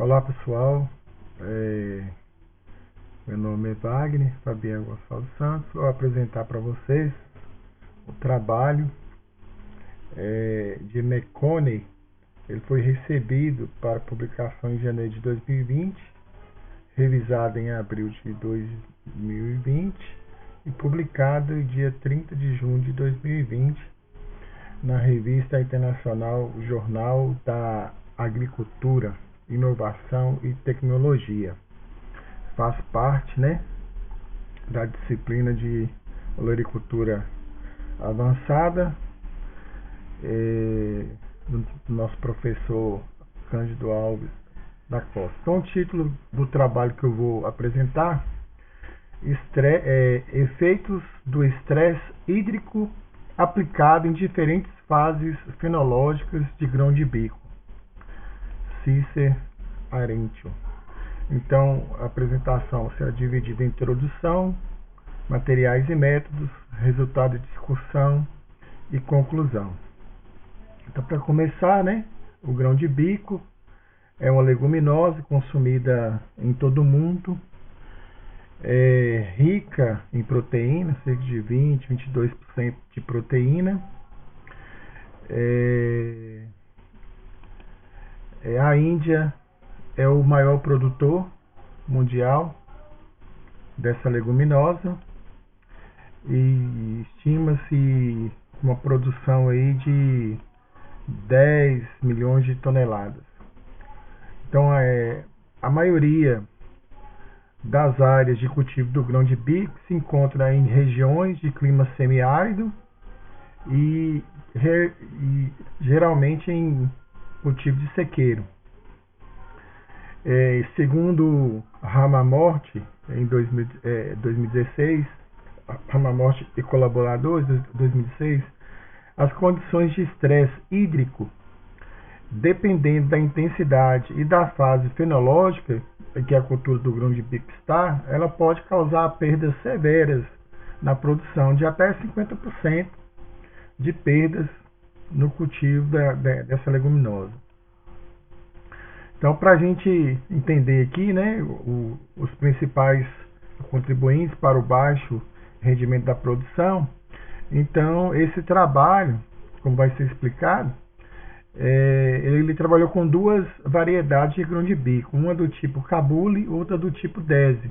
Olá pessoal, meu nome é Wagner Fabiano Gonçalves Santos. Vou apresentar para vocês o trabalho de McConney. Ele foi recebido para publicação em janeiro de 2020, revisado em abril de 2020 e publicado em dia 30 de junho de 2020 na revista internacional Jornal da Agricultura, Inovação e Tecnologia. Faz parte, da disciplina de olericultura avançada do nosso professor Cândido Alves da Costa. Então, o título do trabalho que eu vou apresentar efeitos do estresse hídrico aplicado em diferentes fases fenológicas de grão de bico. Cícer Arentio. Então, a apresentação será dividida em introdução, materiais e métodos, resultado de discussão e conclusão. Então, para começar, o grão de bico é uma leguminosa consumida em todo o mundo, rica em proteína, cerca de 20-22% de proteína. A Índia é o maior produtor mundial dessa leguminosa e estima-se uma produção aí de 10 milhões de toneladas. Então, a maioria das áreas de cultivo do grão de bico se encontra em regiões de clima semiárido e geralmente em cultivo de sequeiro. Segundo Ramamorte, em 2016, Ramamorte e colaboradores, 2006, as condições de estresse hídrico, dependendo da intensidade e da fase fenológica em que a cultura do grão de bico está, ela pode causar perdas severas na produção, de até 50% de perdas no cultivo dessa leguminosa. Então, para a gente entender aqui, os principais contribuintes para o baixo rendimento da produção, então esse trabalho, como vai ser explicado, ele trabalhou com duas variedades de grão de bico, uma do tipo Kabuli, outra do tipo Dese.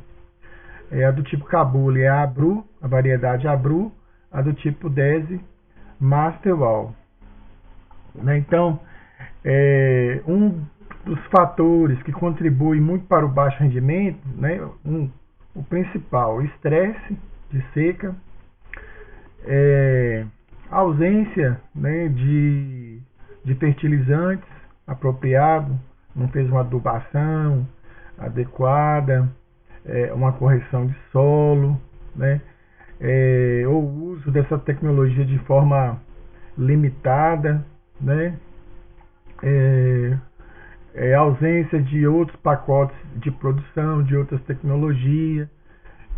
A do tipo Kabuli é a Abru, a variedade Abru, a do tipo Dese, Masterwall. Então, um dos fatores que contribui muito para o baixo rendimento, o principal, o estresse de seca, a ausência de fertilizantes apropriados, não fez uma adubação adequada, uma correção de solo, ou o uso dessa tecnologia de forma limitada, a ausência de outros pacotes de produção, de outras tecnologias,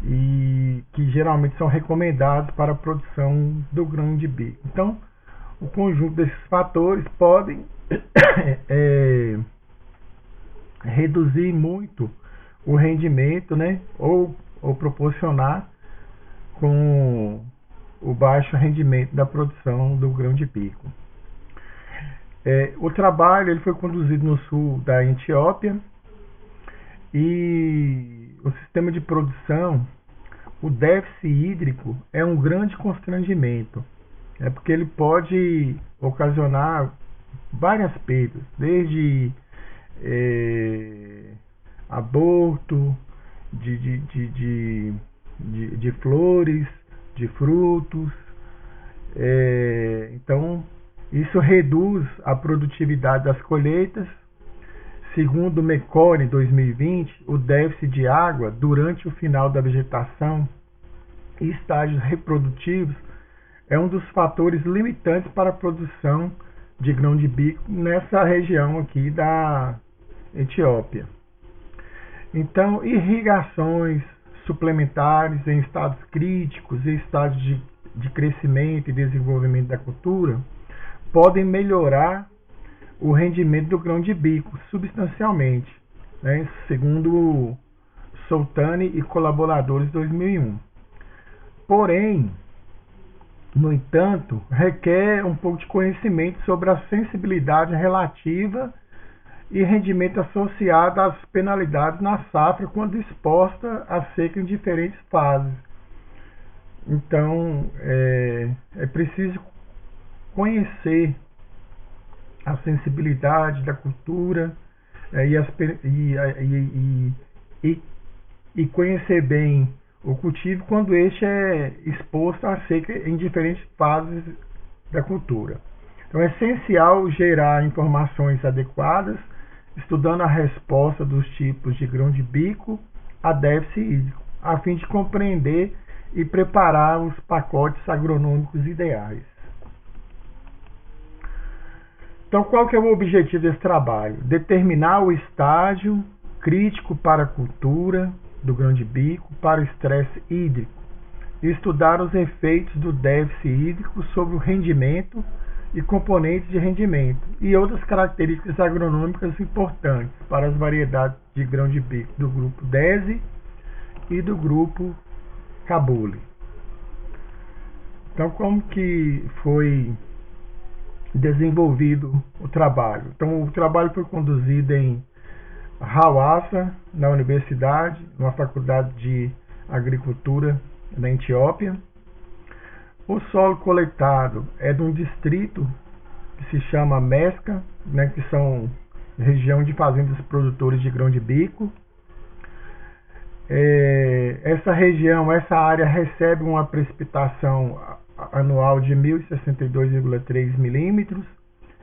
e que geralmente são recomendados para a produção do grão de bico. Então, o conjunto desses fatores podem reduzir muito o rendimento, ou proporcionar com o baixo rendimento da produção do grão de bico. O trabalho ele foi conduzido no sul da Etiópia e o sistema de produção, o déficit hídrico é um grande constrangimento, porque ele pode ocasionar várias perdas, desde aborto de flores, de frutos. Então, isso reduz a produtividade das colheitas. Segundo o McConney 2020, o déficit de água durante o final da vegetação e estágios reprodutivos é um dos fatores limitantes para a produção de grão de bico nessa região aqui da Etiópia. Então, irrigações suplementares em estados críticos e estágios de crescimento e desenvolvimento da cultura podem melhorar o rendimento do grão de bico substancialmente, né, segundo Soltani e colaboradores 2001. Porém, no entanto, requer um pouco de conhecimento sobre a sensibilidade relativa e rendimento associado às penalidades na safra quando exposta à seca em diferentes fases. Então, é preciso conhecer a sensibilidade da cultura e conhecer bem o cultivo quando este é exposto à seca em diferentes fases da cultura. Então é essencial gerar informações adequadas, estudando a resposta dos tipos de grão de bico a déficit hídrico, a fim de compreender e preparar os pacotes agronômicos ideais. Então, qual que é o objetivo desse trabalho? Determinar o estágio crítico para a cultura do grão de bico para o estresse hídrico e estudar os efeitos do déficit hídrico sobre o rendimento e componentes de rendimento e outras características agronômicas importantes para as variedades de grão de bico do grupo DESE e do grupo Cabuli. Então, como que foi desenvolvido o trabalho? Então, o trabalho foi conduzido em Hawassa, na universidade, numa faculdade de agricultura na Etiópia. O solo coletado é de um distrito que se chama Mesca, né, que são região de fazendas produtores de grão de bico. Essa região, essa área recebe uma precipitação anual de 1.062,3 milímetros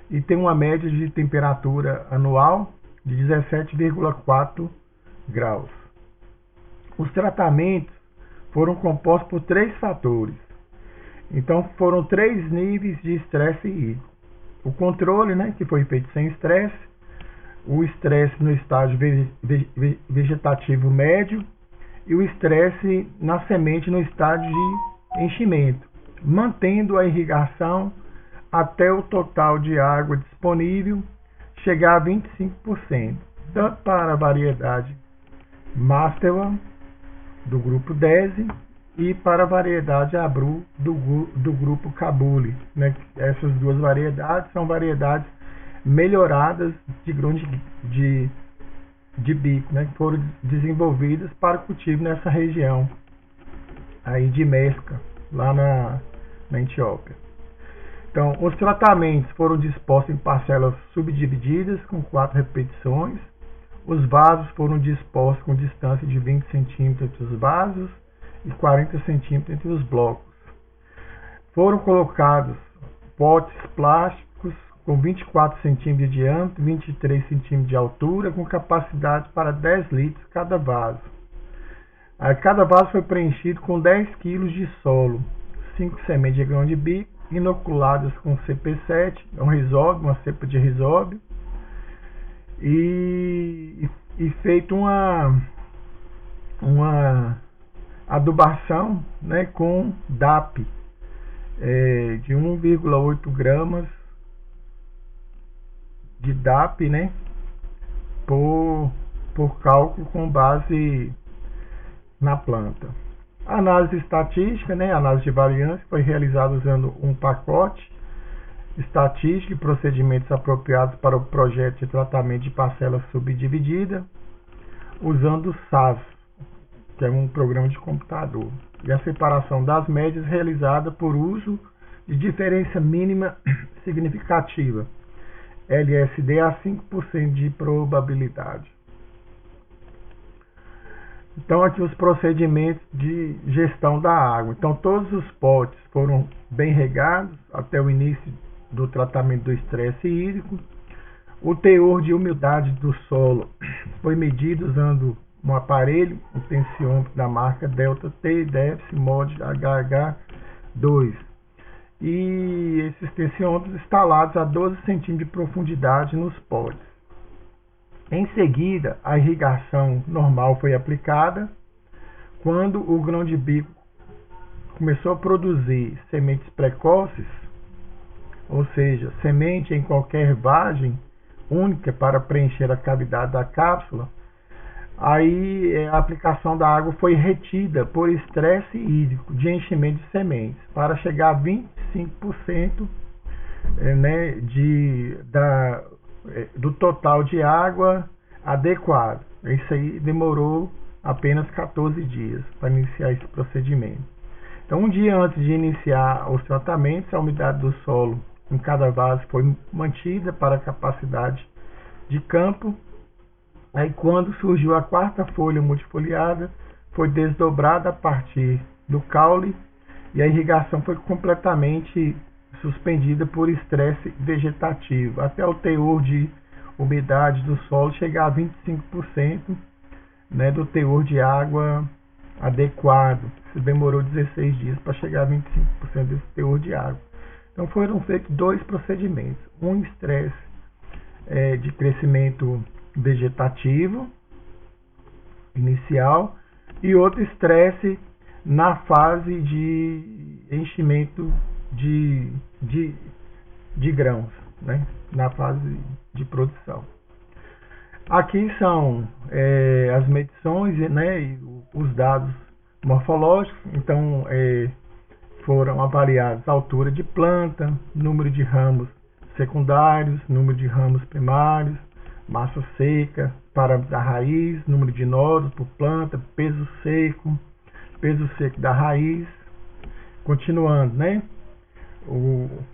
e tem uma média de temperatura anual de 17,4 graus. Os tratamentos foram compostos por 3 fatores. Então foram 3 níveis de estresse hídrico. O controle, né, que foi feito sem estresse, o estresse no estágio vegetativo médio e o estresse na semente no estágio de enchimento, mantendo a irrigação até o total de água disponível chegar a 25%, tanto para a variedade Masterland do grupo DESE e para a variedade Abru do grupo Cabuli, né? Essas duas variedades são variedades melhoradas de grão de bico, né? Que foram desenvolvidas para cultivo nessa região aí de Mesca, lá na Etiópia. Então, os tratamentos foram dispostos em parcelas subdivididas com 4 repetições. Os vasos foram dispostos com distância de 20 centímetros entre os vasos e 40 centímetros entre os blocos. Foram colocados potes plásticos com 24 centímetros de diâmetro, 23 centímetros de altura, com capacidade para 10 litros cada vaso. Cada vaso foi preenchido com 10 kg de solo, 5 sementes de grão de bico, inoculadas com CP7, um risóbio, uma cepa de risóbio, e feito uma adubação, né, com DAP de 1,8 gramas de DAP, né, por cálculo com base na planta. A análise estatística, né, análise de variância, foi realizada usando um pacote estatístico e procedimentos apropriados para o projeto de tratamento de parcela subdividida, usando o SAS, que é um programa de computador, e a separação das médias realizada por uso de diferença mínima significativa, LSD, a 5% de probabilidade. Então, aqui os procedimentos de gestão da água. Então, todos os potes foram bem regados até o início do tratamento do estresse hídrico. O teor de umidade do solo foi medido usando um aparelho, um tensiômetro da marca Delta T, déficit mod HH2. E esses tensiômetros instalados a 12 centímetros de profundidade nos potes. Em seguida, a irrigação normal foi aplicada. Quando o grão de bico começou a produzir sementes precoces, ou seja, semente em qualquer vagem única para preencher a cavidade da cápsula, Aí a aplicação da água foi retida por estresse hídrico de enchimento de sementes para chegar a 25% né, do total de água adequado. Isso aí demorou apenas 14 dias para iniciar esse procedimento. Então, um dia antes de iniciar os tratamentos, a umidade do solo em cada vaso foi mantida para a capacidade de campo. Aí, quando surgiu a quarta folha multifoliada, foi desdobrada a partir do caule e a irrigação foi completamente suspendida por estresse vegetativo, até o teor de umidade do solo chegar a 25%, né, do teor de água adequado. Isso demorou 16 dias para chegar a 25% desse teor de água. Então foram feitos dois procedimentos, um estresse de crescimento vegetativo inicial e outro estresse na fase de enchimento de grãos, né? Na fase de produção. Aqui são as medições, né, e os dados morfológicos. Então foram avaliados a altura de planta, número de ramos secundários, número de ramos primários, massa seca, parâmetros da raiz, número de nódulos por planta, peso seco da raiz. Continuando, né?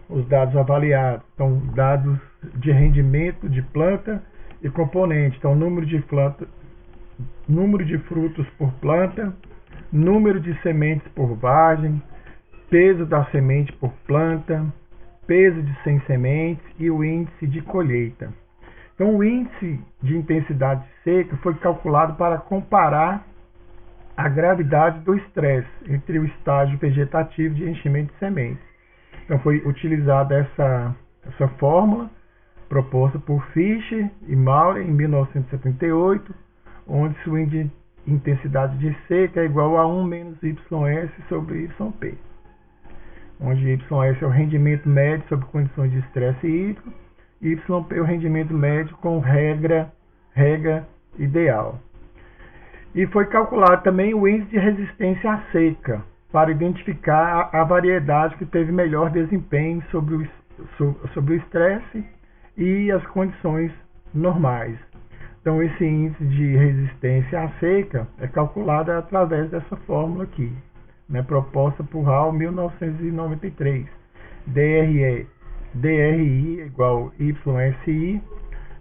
Os dados avaliados, então dados de rendimento de planta e componente, então número de frutos por planta, número de sementes por vagem, peso da semente por planta, peso de 100 sementes e o índice de colheita. Então, o índice de intensidade seca foi calculado para comparar a gravidade do estresse entre o estágio vegetativo de enchimento de sementes. Então, foi utilizada essa fórmula proposta por Fischer e Maurer em 1978, onde o índice de intensidade de seca é igual a 1 menos YS sobre YP, onde YS é o rendimento médio sob condições de estresse hídrico e YP é o rendimento médio com rega ideal. E foi calculado também o índice de resistência à seca, para identificar a variedade que teve melhor desempenho sobre o estresse e as condições normais. Então, esse índice de resistência à seca é calculado através dessa fórmula aqui, né, proposta por Hall em 1993. DRI é igual YSI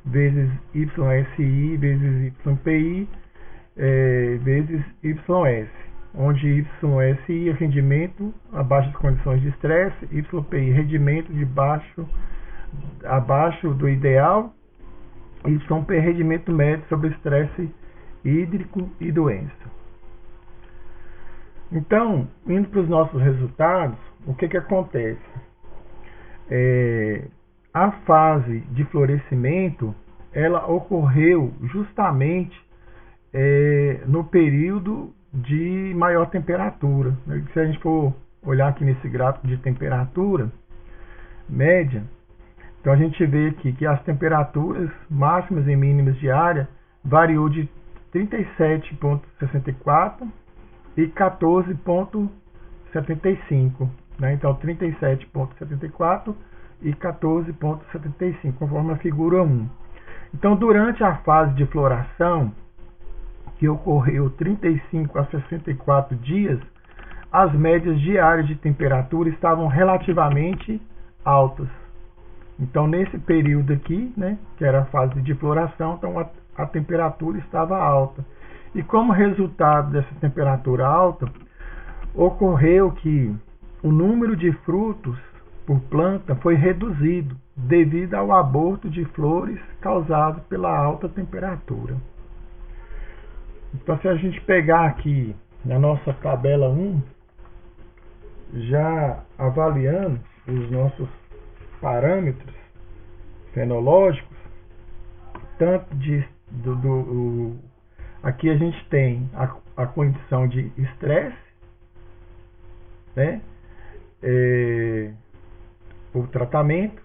vezes YSI vezes YPI vezes YS, onde YSI é rendimento abaixo das condições de estresse, YPI rendimento abaixo do ideal, YP rendimento médio sobre estresse hídrico e doença. Então, indo para os nossos resultados, o que acontece? A fase de florescimento ela ocorreu justamente no período de maior temperatura. Se a gente for olhar aqui nesse gráfico de temperatura média, então a gente vê aqui que as temperaturas máximas e mínimas diárias variou de 37,64 e 14,75, né? Então 37,74 e 14,75, conforme a figura 1. Então, durante a fase de floração, que ocorreu 35 a 64 dias, as médias diárias de temperatura estavam relativamente altas. Então, nesse período aqui, né, que era a fase de floração, então a temperatura estava alta. E como resultado dessa temperatura alta, ocorreu que o número de frutos por planta foi reduzido devido ao aborto de flores causado pela alta temperatura. Então, se a gente pegar aqui na nossa tabela 1, já avaliando os nossos parâmetros fenológicos, tanto aqui a gente tem a condição de estresse, né, o tratamento,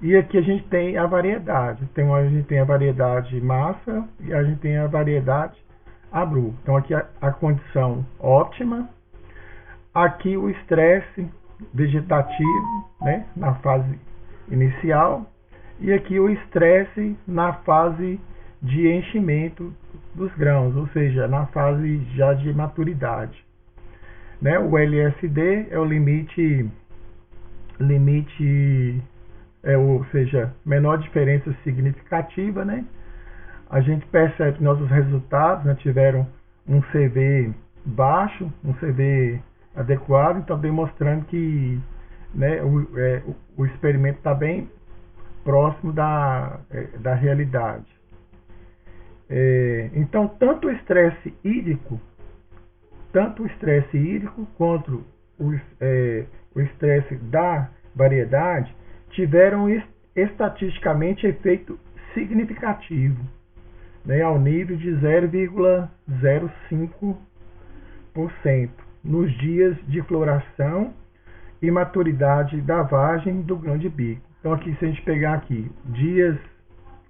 e aqui a gente tem a variedade. Então, a gente tem a variedade massa e a gente tem a variedade ABRU. Então aqui a condição ótima, aqui o estresse vegetativo, né, na fase inicial, e aqui o estresse na fase de enchimento dos grãos, ou seja, na fase já de maturidade. Né? O LSD é o limite ou seja, menor diferença significativa, né? A gente percebe que nossos resultados, né, tiveram um CV baixo, um CV adequado, então demonstrando que, né, o experimento está bem próximo da realidade. Então, tanto o estresse hídrico quanto o estresse da variedade tiveram estatisticamente efeito significativo, né, ao nível de 0,05% nos dias de floração e maturidade da vagem do grão de bico. Então aqui, se a gente pegar aqui dias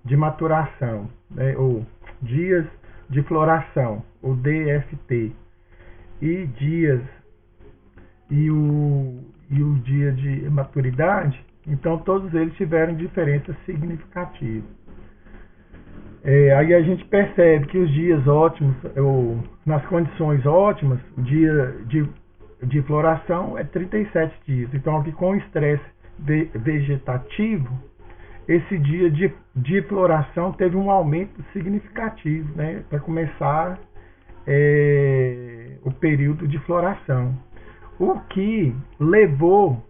de maturação, né, ou dias de floração, o DFT, e dias e o dia de maturidade, então todos eles tiveram diferença significativa. Aí a gente percebe que os dias ótimos, ou nas condições ótimas, o dia de floração é 37 dias. Então aqui com o estresse vegetativo, esse dia de floração teve um aumento significativo, né, para começar o período de floração. O que levou,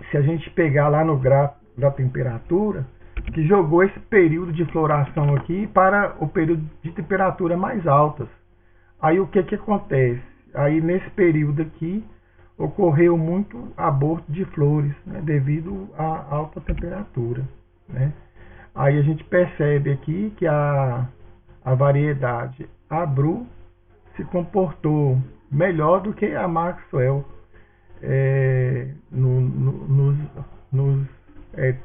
se a gente pegar lá no gráfico da temperatura, que jogou esse período de floração aqui para o período de temperatura mais altas. Aí o que acontece? Aí nesse período aqui ocorreu muito aborto de flores, né, devido à alta temperatura, né? Aí a gente percebe aqui que a variedade ABRU se comportou melhor do que a Maxwell,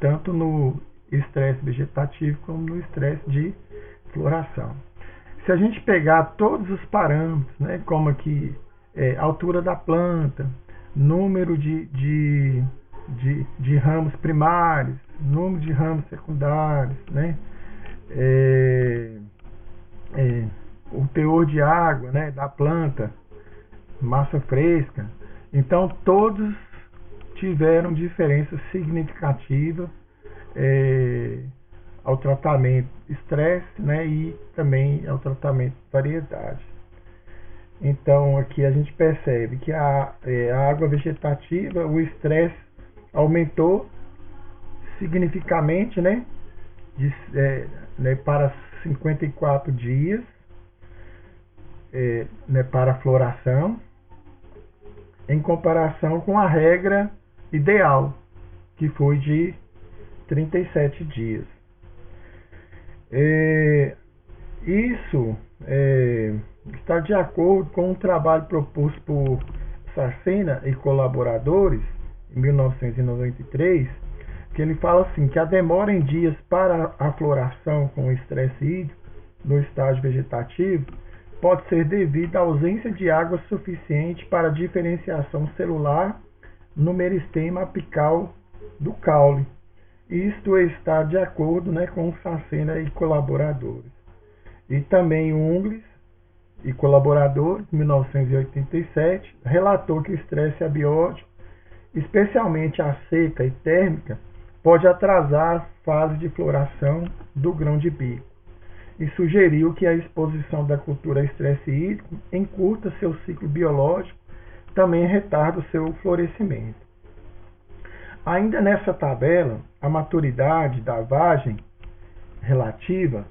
tanto no estresse vegetativo como no estresse de floração. Se a gente pegar todos os parâmetros, né, como aqui altura da planta, número de ramos primários, número de ramos secundários, né, o teor de água, né, da planta, massa fresca, então todos tiveram diferença significativa ao tratamento estresse, né, e também ao tratamento variedade. Então aqui a gente percebe que a água vegetativa, o estresse aumentou significativamente, né, para 54 dias, né, para a floração, em comparação com a regra ideal, que foi de 37 dias. Isso está de acordo com um trabalho proposto por Sarcena e colaboradores, em 1993, que ele fala assim, que a demora em dias para a floração com estresse hídrico no estágio vegetativo pode ser devido à ausência de água suficiente para a diferenciação celular no meristema apical do caule. Isto está de acordo, né, com Sarcena e colaboradores. E também Ungles e colaboradores, em 1987, relatou que o estresse abiótico, especialmente a seca e térmica, pode atrasar a fase de floração do grão de bico, e sugeriu que a exposição da cultura a estresse hídrico encurta seu ciclo biológico, também retarda o seu florescimento. Ainda nessa tabela, a maturidade da vagem relativa,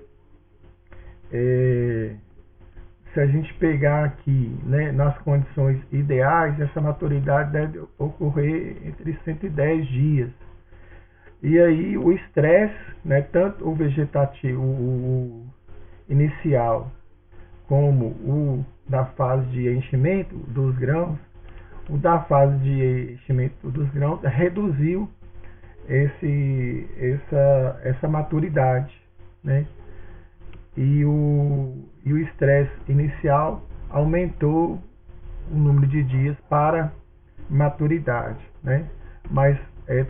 se a gente pegar aqui, né, nas condições ideais, essa maturidade deve ocorrer entre 110 dias. E aí o estresse, né, tanto o vegetativo, o inicial, como o da fase de enchimento dos grãos, o da fase de enchimento dos grãos reduziu essa maturidade, né? E o o estresse inicial aumentou o número de dias para maturidade, né? Mas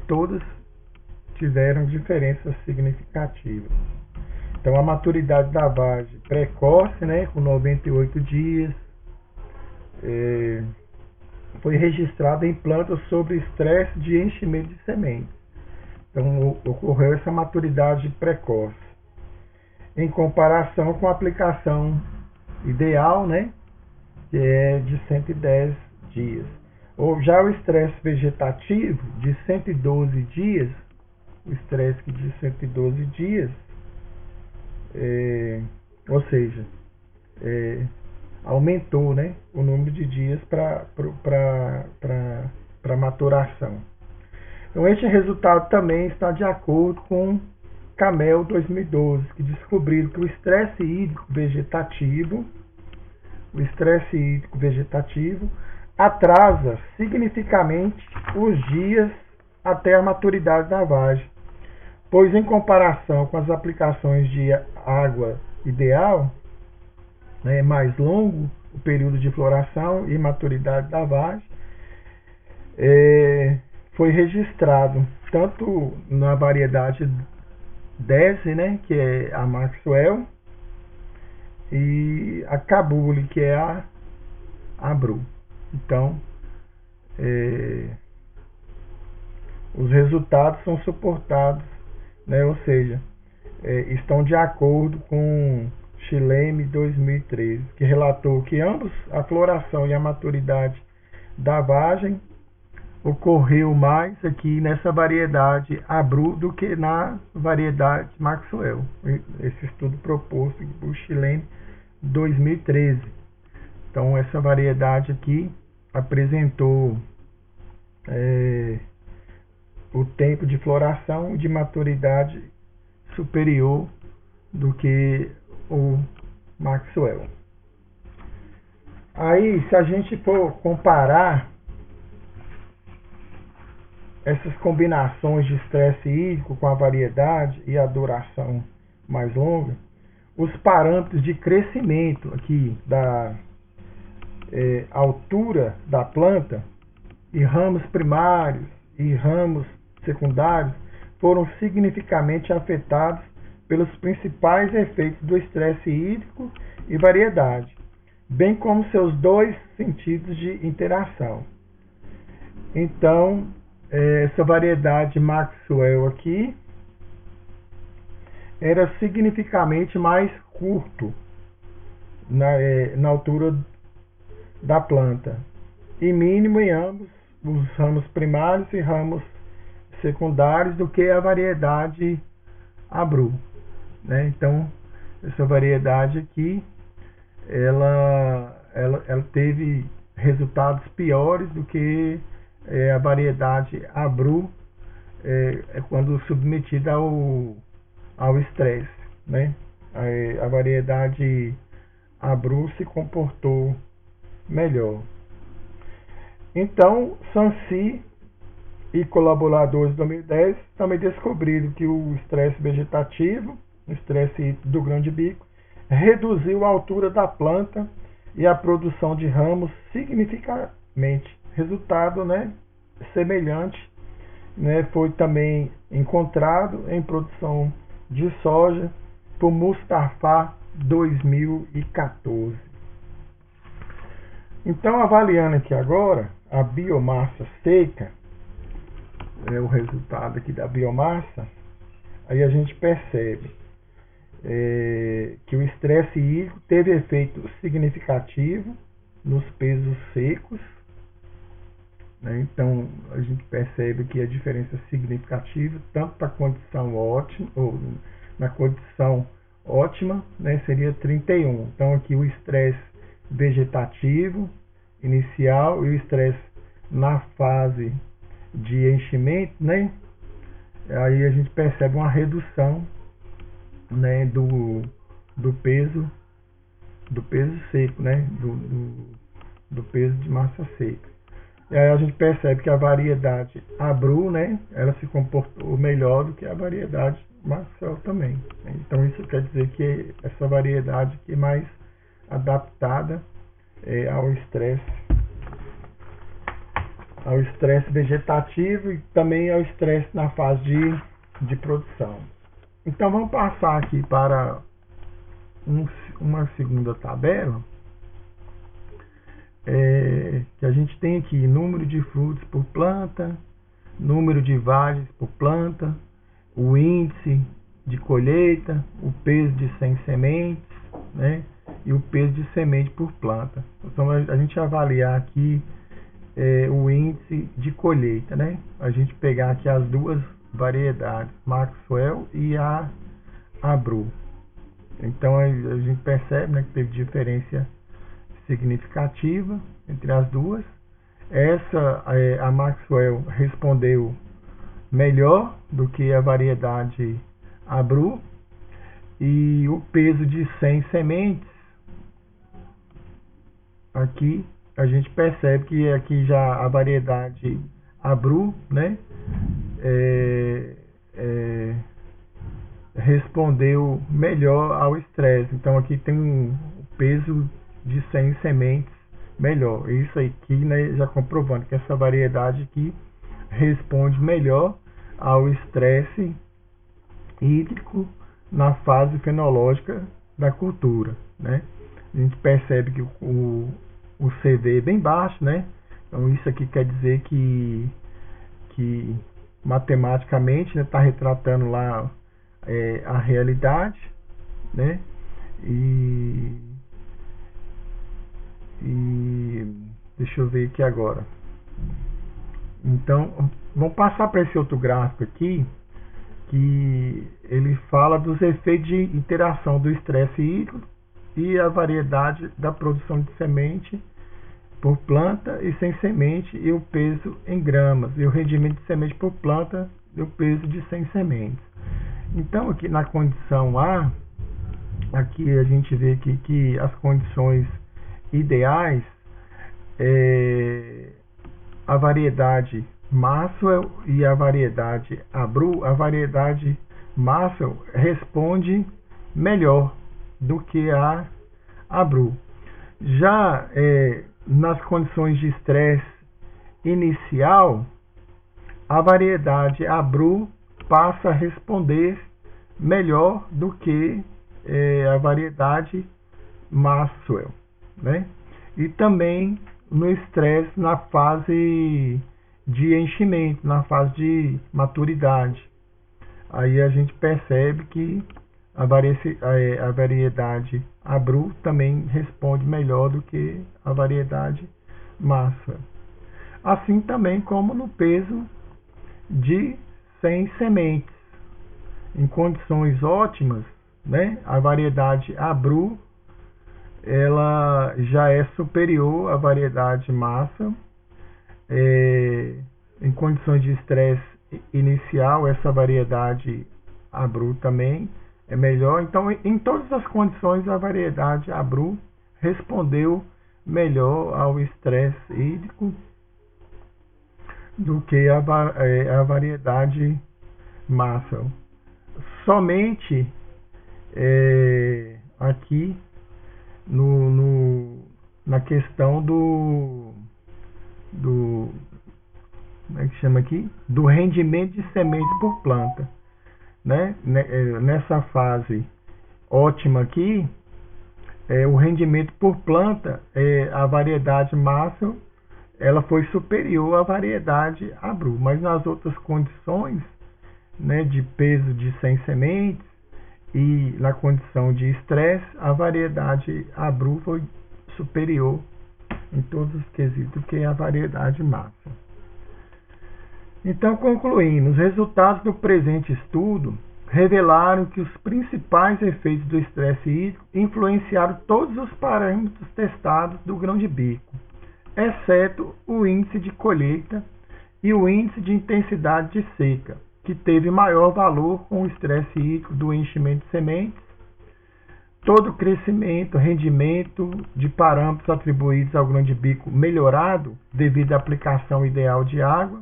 todas tiveram diferenças significativas. Então, a maturidade da vagem precoce, né, com 98 dias, foi registrada em plantas sob estresse de enchimento de sementes. Então, ocorreu essa maturidade precoce, em comparação com a aplicação ideal, né, que é de 110 dias. Ou já o estresse vegetativo, de 112 dias, o estresse de 112 dias, ou seja, aumentou, né, o número de dias para maturação. Então, este resultado também está de acordo com Camel 2012, que descobriram que o estresse hídrico vegetativo atrasa significativamente os dias até a maturidade da vagem, pois em comparação com as aplicações de água ideal, né, mais longo o período de floração e maturidade da vagem, foi registrado tanto na variedade Dese, né, que é a Maxwell, e a Kabuli, que é a Bru. Então, os resultados são suportados, né, ou seja, estão de acordo com Chileme 2013, que relatou que ambos, a floração e a maturidade da vagem, ocorreu mais aqui nessa variedade Abru do que na variedade Maxwell. Esse estudo proposto por Chileme 2013. Então, essa variedade aqui apresentou o tempo de floração e de maturidade superior do que o Maxwell. Aí, se a gente for comparar essas combinações de estresse hídrico com a variedade e a duração mais longa, os parâmetros de crescimento aqui da altura da planta e ramos primários e ramos secundários foram significativamente afetados pelos principais efeitos do estresse hídrico e variedade, bem como seus dois sentidos de interação. Então, essa variedade Maxwell aqui era significativamente mais curto na altura da planta e mínimo em ambos os ramos primários e ramos secundários do que a variedade Abru, né? Então, essa variedade aqui ela teve resultados piores do que a variedade Abru quando submetida ao estresse, né? A variedade Abru se comportou melhor. Então, Sansi e colaboradores de 2010 também descobriram que o estresse vegetativo, o estresse do grão de bico, reduziu a altura da planta e a produção de ramos significativamente. Resultado, né, semelhante, né, foi também encontrado em produção de soja por Mustafa 2014. Então, avaliando aqui agora a biomassa seca, o resultado aqui da biomassa, aí a gente percebe que o estresse hídrico teve efeito significativo nos pesos secos, né? Então, a gente percebe que a diferença significativa, tanto para a condição ótima, ou na condição ótima, né, seria 31. Então, aqui o estresse vegetativo inicial e o estresse na fase de enchimento, né? Aí a gente percebe uma redução, né, do peso seco, né? Do peso de massa seca. E aí a gente percebe que a variedade Abru, né, ela se comportou melhor do que a variedade Maxwell também. Então isso quer dizer que essa variedade aqui mais adaptada ao estresse vegetativo e também ao estresse na fase de produção. Então vamos passar aqui para uma segunda tabela, que a gente tem aqui número de frutos por planta, número de vagens por planta, o índice de colheita, o peso de 100 sementes, né, e o peso de semente por planta. Então a gente avaliar aqui o índice de colheita, né? A gente pegar aqui as duas variedades, Maxwell e a Abru. Então a gente percebe, né, que teve diferença significativa entre as duas. A Maxwell respondeu melhor do que a variedade Abru, e o peso de 100 sementes, aqui a gente percebe que aqui já a variedade Abru, né, respondeu melhor ao estresse. Então aqui tem um peso de 100 sementes melhor. Isso aqui, né, já comprovando que essa variedade aqui responde melhor ao estresse hídrico na fase fenológica da cultura, né? A gente percebe que o CV é bem baixo, né? Então isso aqui quer dizer que matematicamente está, né, retratando lá a realidade, né? E deixa eu ver aqui agora. Então vamos passar para esse outro gráfico aqui, que ele fala dos efeitos de interação do estresse hídrico e a variedade da produção de semente por planta e sem semente, e o peso em gramas, e o rendimento de semente por planta e o peso de 100 sementes. Então aqui na condição A, aqui a gente vê que as condições ideais, a variedade Maxwell e a variedade Abru. A variedade Maxwell responde melhor do que a Abru. Já nas condições de estresse inicial, a variedade Abru passa a responder melhor do que a variedade Maxwell, né? E também no estresse na fase de enchimento, na fase de maturidade. Aí a gente percebe que a variedade Abru também responde melhor do que a variedade Maxwell. Assim também como no peso de 100 sementes. Em condições ótimas, né, a variedade Abru ela já é superior à variedade Maxwell. Em condições de estresse inicial, essa variedade Abru também é melhor. Então, em todas as condições, a variedade Abru respondeu melhor ao estresse hídrico do que a variedade Maxwell. Somente aqui na questão do como é que chama aqui? Do rendimento de semente por planta, né? Nessa fase ótima aqui, o rendimento por planta, a variedade Maxwell, ela foi superior à variedade Abru, mas nas outras condições, né, de peso de 100 sementes e na condição de estresse, a variedade Abru foi superior em todos os quesitos que a variedade Maxwell. Então, concluindo, os resultados do presente estudo revelaram que os principais efeitos do estresse hídrico influenciaram todos os parâmetros testados do grão de bico, exceto o índice de colheita e o índice de intensidade de seca, que teve maior valor com o estresse hídrico do enchimento de sementes. Todo o crescimento, rendimento de parâmetros atribuídos ao grão de bico melhorado devido à aplicação ideal de água.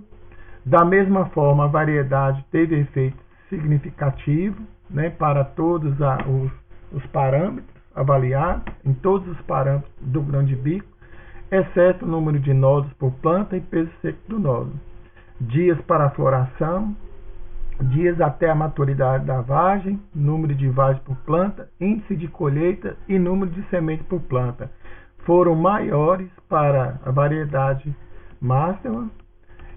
Da mesma forma, a variedade teve efeito significativo, né, para todos os parâmetros. avaliados em todos os parâmetros do grão de bico, exceto o número de nódulos por planta e peso seco do nódulo, dias para a floração, dias até a maturidade da vagem, número de vagens por planta, índice de colheita e número de semente por planta. Foram maiores para a variedade Masterman,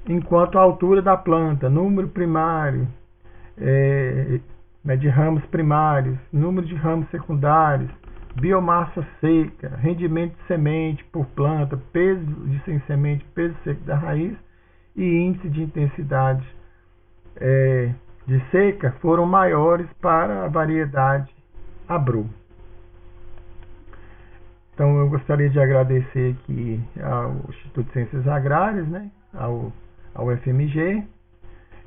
enquanto a altura da planta, número primário, de ramos primários, número de ramos secundários, biomassa seca, rendimento de semente por planta, peso de sem semente, peso seco da raiz e índice de intensidade de seca foram maiores para a variedade Abru. Então eu gostaria de agradecer aqui ao Instituto de Ciências Agrárias, né, ao FMG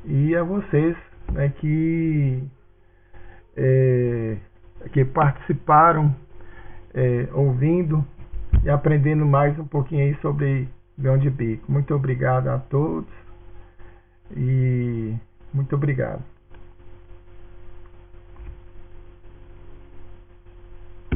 e a vocês, né, que participaram ouvindo e aprendendo mais um pouquinho aí sobre grão de bico. Muito obrigado a todos e muito obrigado.